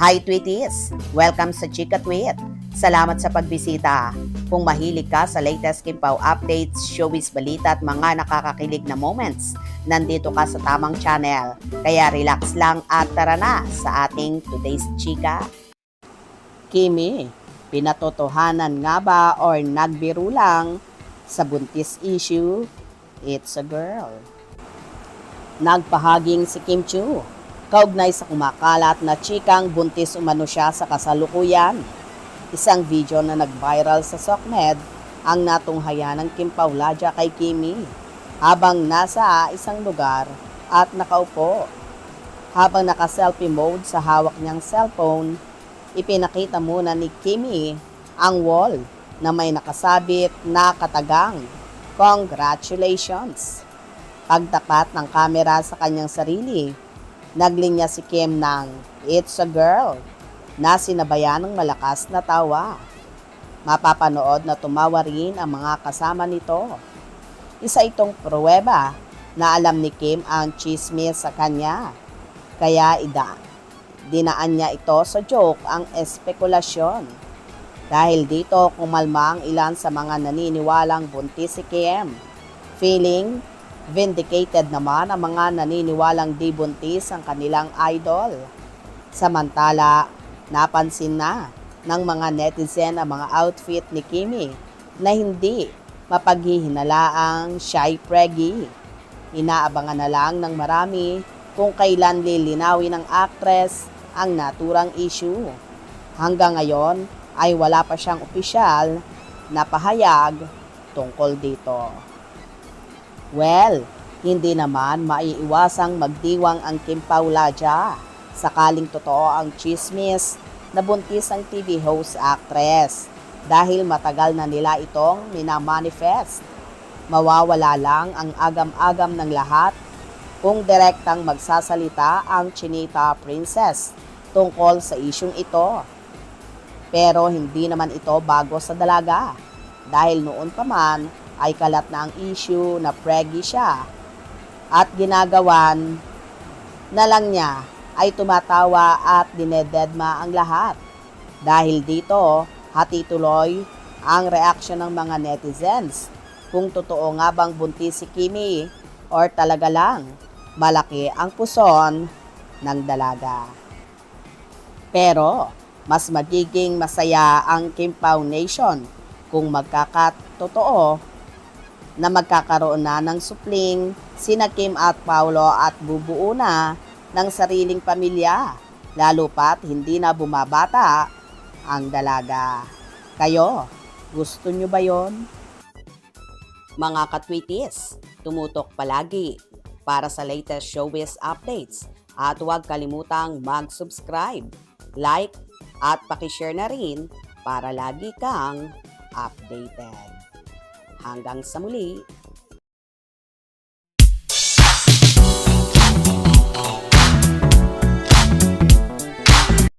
Hi Tweeties! Welcome sa Chika Tweet. Salamat sa pagbisita. Kung mahilig ka sa latest Kimpaw updates, showbiz balita at mga nakakakilig na moments, nandito ka sa tamang channel. Kaya relax lang at tara na sa ating today's Chika. Kimi, pinatotohanan nga ba or nagbiro lang sa buntis issue? It's a girl. Nagpahaging si Kim Chiu kaugnay sa kumakalat na chikang buntis umano siya sa kasalukuyan. Isang video na nag-viral sa SOCMED ang natunghayan ng Kim Pauladia kay Kimi habang nasa isang lugar at nakaupo. Habang naka-selfie mode sa hawak niyang cellphone, ipinakita muna ni Kimi ang wall na may nakasabit na katagang, "Congratulations!" Pagtapat ng kamera sa kanyang sarili, naglinya si Kim ng "It's a girl" na sinabayan ng malakas na tawa. Mapapanood na tumawa rin ang mga kasama nito. Isa itong pruweba na alam ni Kim ang chismis sa kanya. Kaya dinaan niya ito sa joke ang espekulasyon. Dahil dito kumalma ang ilan sa mga naniniwalang buntis si Kim. Feeling vindicated naman ang mga naniniwalang di buntis ang kanilang idol. Samantala, napansin na ng mga netizen ang mga outfit ni Kimi na hindi mapaghihinalaang shy preggy. Inaabangan na lang ng marami kung kailan lilinawin ng actress ang naturang issue. Hanggang ngayon ay wala pa siyang opisyal na pahayag tungkol dito. Well, hindi naman maiiwasang magdiwang ang Kim Pauladia sakaling totoo ang chismis na buntis ang TV host actress dahil matagal na nila itong minamanifest. Mawawala lang ang agam-agam ng lahat kung direktang magsasalita ang Chinita Princess tungkol sa isyung ito. Pero hindi naman ito bago sa dalaga dahil noon pa man ay kalat na ang issue na preggy siya at ginagawan na lang niya ay tumatawa at dinededma ang lahat. Dahil dito, hati tuloy ang reaksyon ng mga netizens kung totoo nga bang buntis si Kimi or talaga lang malaki ang puson ng dalaga. Pero mas magiging masaya ang Kimpaw Nation kung magkakatotoo na magkakaroon na ng supling sina Kim at Paulo at bubuo na ng sariling pamilya, lalo pat hindi na bumabata ang dalaga. Kayo, gusto nyo ba yon? Mga katwitis, tumutok palagi para sa latest showbiz updates at huwag kalimutang mag-subscribe, like at pakishare na rin para lagi kang updated. Hanggang sa muli!